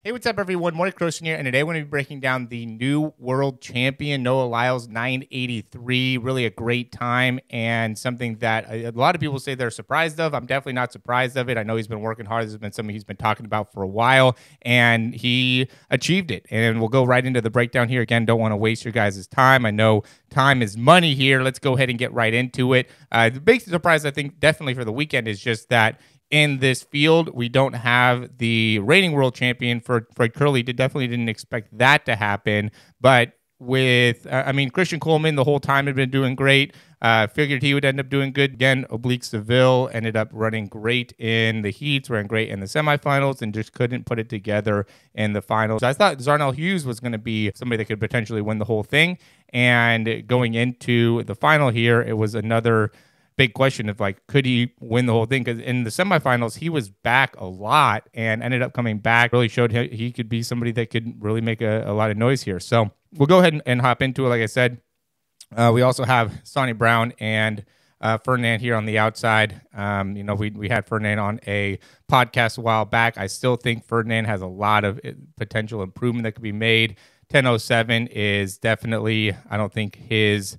Hey, what's up, everyone? Morey Croson here, and today we're going to be breaking down the new world champion, Lyles 9.83. Really a great time and something that a lot of people say they're surprised of. I'm definitely not surprised of it. I know he's been working hard. This has been something he's been talking about for a while, and he achieved it. And we'll go right into the breakdown here. Again, don't want to waste your guys' time. I know time is money here. Let's go ahead and get right into it. The big surprise, I think, definitely for the weekend is just that in this field, we don't have the reigning world champion for Fred Curley. Definitely didn't expect that to happen. But with, Christian Coleman the whole time had been doing great. Figured he would end up doing good. Again, Oblique Seville ended up running great in the heats, ran great in the semifinals, and just couldn't put it together in the finals. I thought Zarnell Hughes was going to be somebody that could potentially win the whole thing. And going into the final here, it was another big question of could he win the whole thing? Because in the semifinals, he was back a lot and ended up coming back. Really showed he could be somebody that could really make a lot of noise here. So we'll go ahead and hop into it. Like I said, we also have Sonny Brown and Ferdinand here on the outside. We had Ferdinand on a podcast a while back. I still think Ferdinand has a lot of potential improvement that could be made. 10:07 is definitely, I don't think, his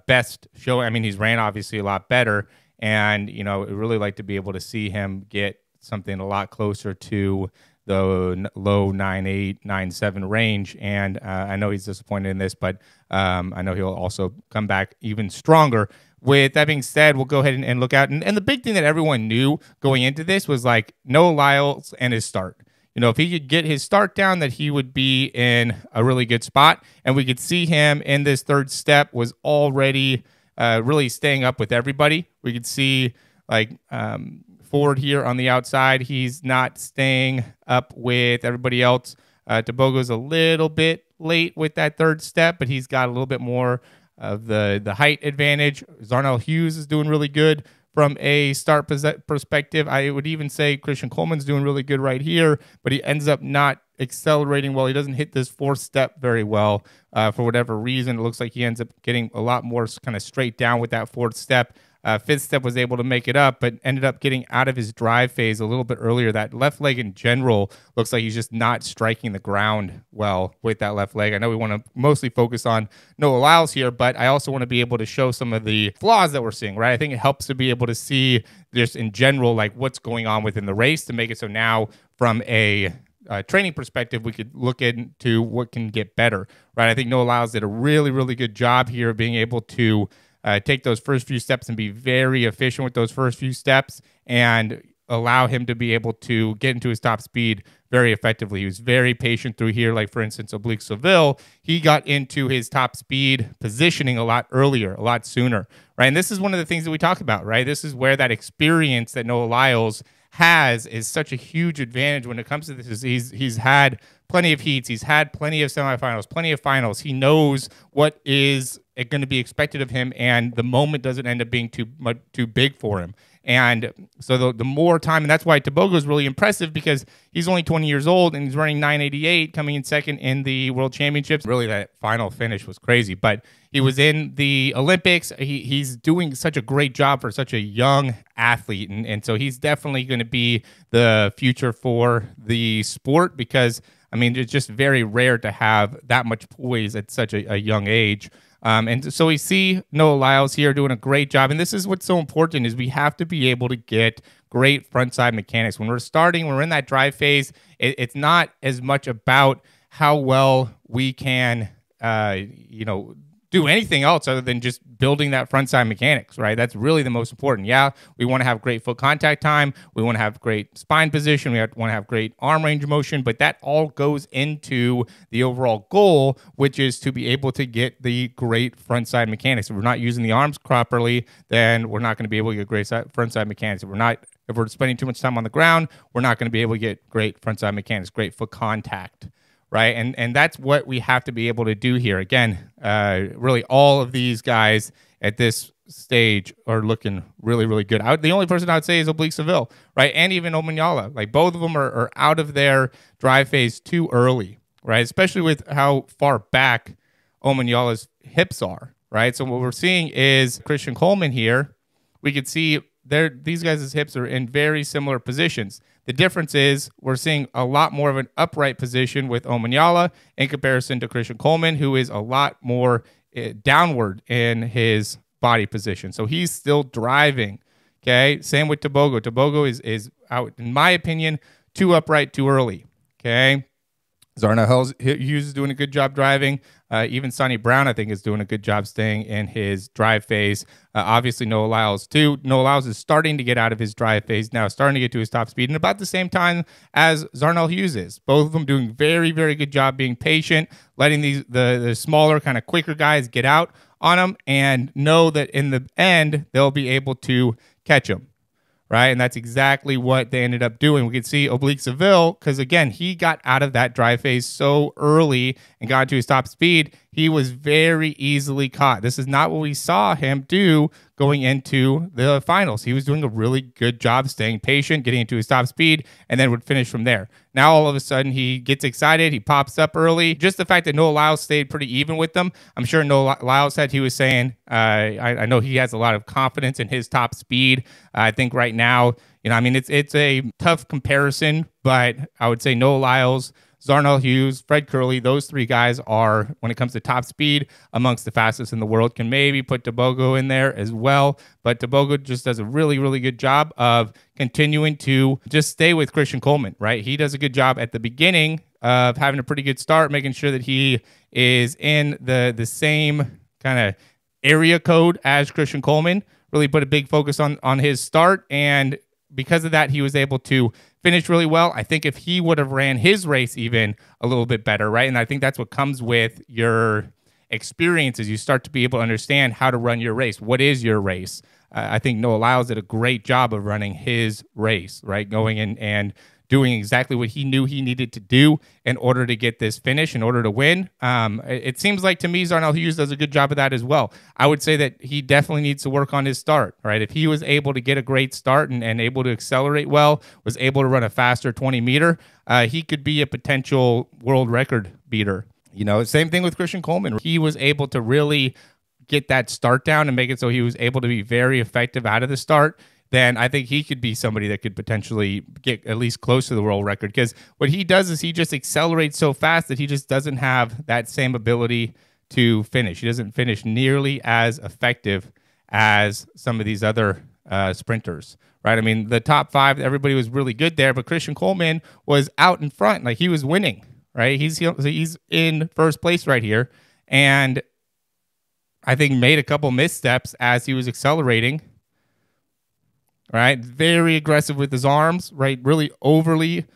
best show. I mean, he's ran obviously a lot better, and I'd really like to be able to see him get something a lot closer to the low 9.8, 9.7 range. And I know he's disappointed in this, but I know he'll also come back even stronger. With that being said, we'll go ahead and look out. And the big thing that everyone knew going into this was Noah Lyles and his start. If he could get his start down, that he would be in a really good spot. And we could see him in this third step was already really staying up with everybody. We could see Ford here on the outside. He's not staying up with everybody else. Tabogo's a little bit late with that third step, but he's got a little bit more of the height advantage. Zarnell Hughes is doing really good from a start perspective. I would even say Christian Coleman's doing really good right here, but he ends up not accelerating well. He doesn't hit this fourth step very well for whatever reason. It looks like he ends up getting a lot more kind of straight down with that fourth step. Fifth step was able to make it up, but ended up getting out of his drive phase a little bit earlier. That left leg in general looks like he's just not striking the ground well with that left leg. I know we want to mostly focus on Noah Lyles here, but I also want to be able to show some of the flaws that we're seeing, right? I think it helps to be able to see just in general, what's going on within the race to make it so now from a training perspective, we could look into what can get better, right? I think Noah Lyles did a really, really good job here of being able to take those first few steps and be very efficient with those first few steps and allow him to be able to get into his top speed very effectively. He was very patient through here. For instance, Oblique Seville, he got into his top speed positioning a lot earlier, a lot sooner, right? And this is one of the things that we talk about, right? This is where that experience that Noah Lyles has is such a huge advantage when it comes to this. He's had plenty of heats. He's had plenty of semifinals, plenty of finals. He knows what is going to be expected of him, and the moment doesn't end up being too big for him. And so the more time, and that's why Tabogo is really impressive, because he's only 20 years old and he's running 9.88, coming in second in the World Championships. Really, that final finish was crazy, but he was in the Olympics. He's doing such a great job for such a young athlete, and so he's definitely going to be the future for the sport, because it's just very rare to have that much poise at such a young age. And so we see Noah Lyles here doing a great job. And this is what's so important, is we have to be able to get great frontside mechanics. When we're starting, when we're in that drive phase, it's not as much about how well we can, do anything else other than just building that frontside mechanics, right? That's really the most important. Yeah, we want to have great foot contact time. We want to have great spine position. We want to have great arm range of motion, but that all goes into the overall goal, which is to be able to get the great frontside mechanics. If we're not using the arms properly, then we're not going to be able to get great frontside mechanics. If we're spending too much time on the ground, we're not going to be able to get great frontside mechanics, great foot contact. Right, and that's what we have to be able to do here. Again, really all of these guys at this stage are looking really, really good. The only person I would say is Oblique Seville, right, and even Omanyala. Both of them are out of their drive phase too early, right, especially with how far back Omanyala's hips are, right? So what we're seeing is Christian Coleman here. We could see these guys' hips are in very similar positions. The difference is we're seeing a lot more of an upright position with Omanyala in comparison to Christian Coleman, who is a lot more downward in his body position. So he's still driving. Okay, same with Tebogo. Tebogo is out, in my opinion, too upright too early. Okay, Zarnell Hughes is doing a good job driving. Even Sonny Brown, I think, is doing a good job staying in his drive phase. Obviously, Noah Lyles, too. Noah Lyles is starting to get out of his drive phase now, starting to get to his top speed, and about the same time as Zarnell Hughes is. Both of them doing very, very good job being patient, letting the smaller, kind of quicker guys get out on them, and know that in the end, they'll be able to catch them. Right, and that's exactly what they ended up doing. We could see Oblique Seville, because again, he got out of that drive phase so early and got to his top speed, he was very easily caught. This is not what we saw him do going into the finals. He was doing a really good job staying patient, getting into his top speed, and then would finish from there. Now, all of a sudden, he gets excited. He pops up early. Just the fact that Noah Lyles stayed pretty even with them. I'm sure Noah Lyles said he was saying, I know he has a lot of confidence in his top speed. I think right now, I mean, it's a tough comparison, but I would say Noah Lyles, Zarnell Hughes, Fred Curley, those three guys are, when it comes to top speed, amongst the fastest in the world. Can maybe put Tebogo in there as well, but Tebogo just does a really, really good job of continuing to just stay with Christian Coleman, right? He does a good job at the beginning of having a pretty good start, making sure that he is in the same kind of area code as Christian Coleman, really put a big focus on his start, and because of that, he was able to finish really well. I think if he would have ran his race even a little bit better, right? And I think that's what comes with your experience, is you start to be able to understand how to run your race. What is your race? I think Noah Lyles did a great job of running his race, right? Going in and doing exactly what he knew he needed to do in order to get this finish, in order to win. It seems like to me Zarnell Hughes does a good job of that as well. I would say that he definitely needs to work on his start, right? If he was able to get a great start and able to accelerate well, was able to run a faster 20-meter, he could be a potential world record beater. Same thing with Christian Coleman. He was able to really get that start down and make it so he was able to be very effective out of the start. Then I think he could be somebody that could potentially get at least close to the world record, because what he does is he just accelerates so fast that he just doesn't have that same ability to finish. He doesn't finish nearly as effective as some of these other sprinters, right? I mean, the top five, everybody was really good there, but Christian Coleman was out in front. Like, he was winning, right? He's in first place right here, and I think made a couple missteps as he was accelerating. Right, very aggressive with his arms, right? Really overly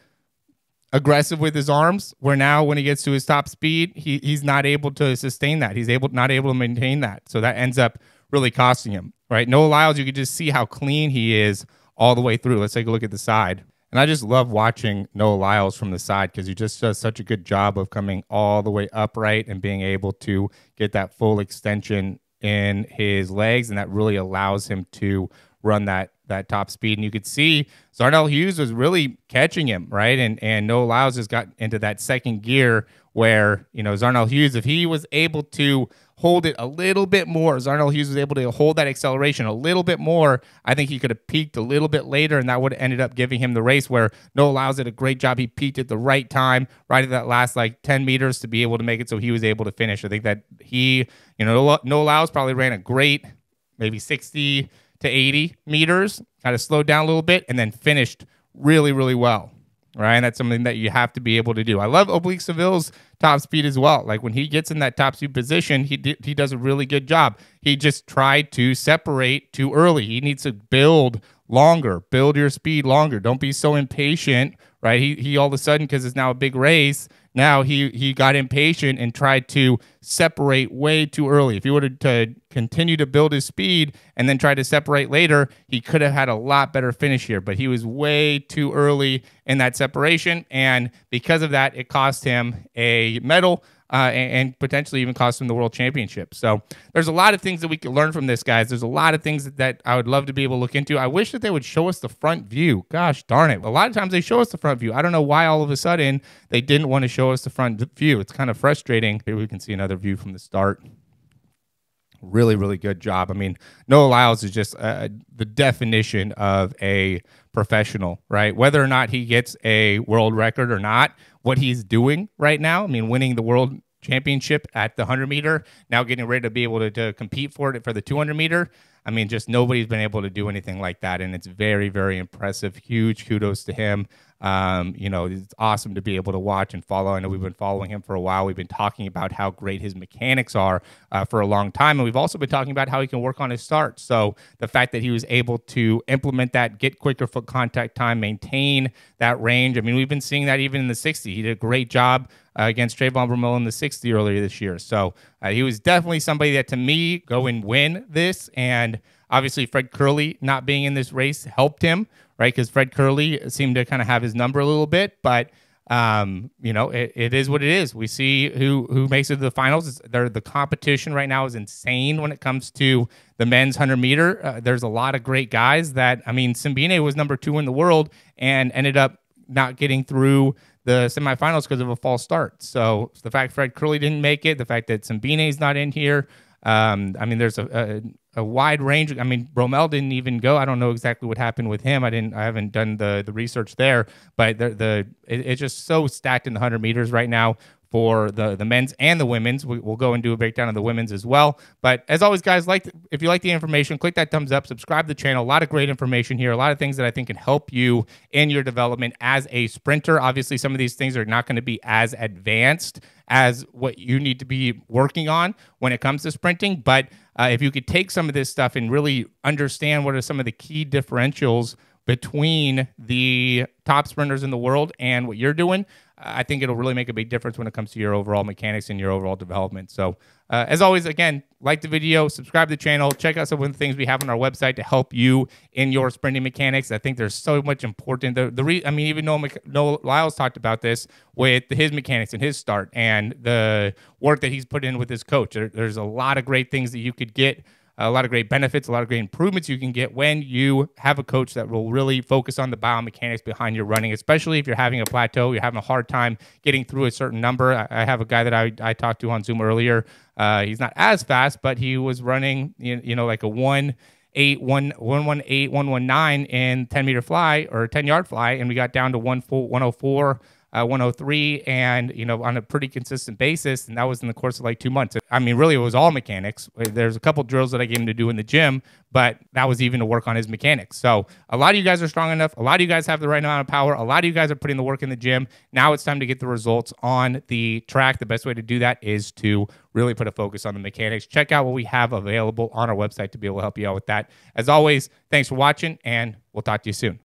aggressive with his arms, where now when he gets to his top speed, he's not able to sustain that. He's not able to maintain that. So that ends up really costing him, right? Noah Lyles, you can just see how clean he is all the way through. Let's take a look at the side. And I just love watching Noah Lyles from the side, because he just does such a good job of coming all the way upright and being able to get that full extension in his legs, and that really allows him to run that top speed. And you could see Zarnell Hughes was really catching him, right? And Noah Lyles just got into that second gear where, Zarnell Hughes, if he was able to hold it a little bit more, Zarnell Hughes was able to hold that acceleration a little bit more, I think he could have peaked a little bit later, and that would have ended up giving him the race, where Noah Lyles did a great job. He peaked at the right time, right at that last 10 meters to be able to make it so he was able to finish. I think that Noah Lyles probably ran a great maybe 60 to 80 meters, kind of slowed down a little bit, and then finished really, really well, right? And that's something that you have to be able to do. I love Oblique Seville's top speed as well. Like, when he gets in that top speed position, he does a really good job. He just tried to separate too early. He needs to build longer, build your speed longer. Don't be so impatient, right? He all of a sudden, because it's now a big race, now he got impatient and tried to separate way too early. If he were to continue to build his speed and then try to separate later, he could have had a lot better finish here. But he was way too early in that separation, and because of that, it cost him a medal and potentially even cost him the world championship. So there's a lot of things that we can learn from this, guys. There's a lot of things that I would love to be able to look into. I wish that they would show us the front view. Gosh darn it. A lot of times they show us the front view. I don't know why all of a sudden they didn't want to show us the front view. It's kind of frustrating. Maybe we can see another view from the start. Really, really good job. I mean, Noah Lyles is just the definition of a professional, right? Whether or not he gets a world record or not, what he's doing right now, I mean, winning the world championship at the 100 meter, now getting ready to be able to compete for it for the 200 meter. I mean, just nobody's been able to do anything like that. And it's very, very impressive. Huge kudos to him. It's awesome to be able to watch and follow. I know we've been following him for a while. We've been talking about how great his mechanics are for a long time. And we've also been talking about how he can work on his start. So the fact that he was able to implement that, get quicker foot contact time, maintain that range. I mean, we've been seeing that even in the 60. He did a great job against Trayvon Bromell in the 60 earlier this year. So he was definitely somebody that, to me, go and win this. And obviously, Fred Curley not being in this race helped him, right? Because Fred Curley seemed to kind of have his number a little bit, but it is what it is. We see who makes it to the finals. The competition right now is insane when it comes to the men's 100 meter. There's a lot of great guys that, I mean, Simbine was number 2 in the world and ended up not getting through the semifinals because of a false start. So the fact Fred Curley didn't make it, the fact that Simbine is not in here. I mean, there's a wide range. I mean, Bromell didn't even go. I don't know exactly what happened with him. I haven't done the research there, but it's just so stacked in the 100 meters right now for the men's and the women's. We'll go and do a breakdown of the women's as well. But as always, guys, if you like the information, click that thumbs up, subscribe to the channel. A lot of great information here, a lot of things that I think can help you in your development as a sprinter. Obviously, some of these things are not going to be as advanced as what you need to be working on when it comes to sprinting. But if you could take some of this stuff and really understand what are some of the key differentials between the top sprinters in the world and what you're doing, I think it'll really make a big difference when it comes to your overall mechanics and your overall development. So as always, again, like the video, subscribe to the channel, check out some of the things we have on our website to help you in your sprinting mechanics. I think there's so much important. Even Noah Lyles talked about this with his mechanics and his start and the work that he's put in with his coach. There's a lot of great things that you could get, a lot of great benefits, a lot of great improvements you can get when you have a coach that will really focus on the biomechanics behind your running, especially if you're having a plateau, you're having a hard time getting through a certain number. I have a guy that I talked to on Zoom earlier. He's not as fast, but he was running, like a 118, 119 in 10-meter fly or 10-yard fly, and we got down to 104. 103 and on a pretty consistent basis, and that was in the course of like 2 months. I mean, really, it was all mechanics. There's a couple drills that I gave him to do in the gym, but that was even to work on his mechanics. So a lot of you guys are strong enough. A lot of you guys have the right amount of power. A lot of you guys are putting the work in the gym. Now it's time to get the results on the track. The best way to do that is to really put a focus on the mechanics. Check out what we have available on our website to be able to help you out with that. As always, thanks for watching, and we'll talk to you soon.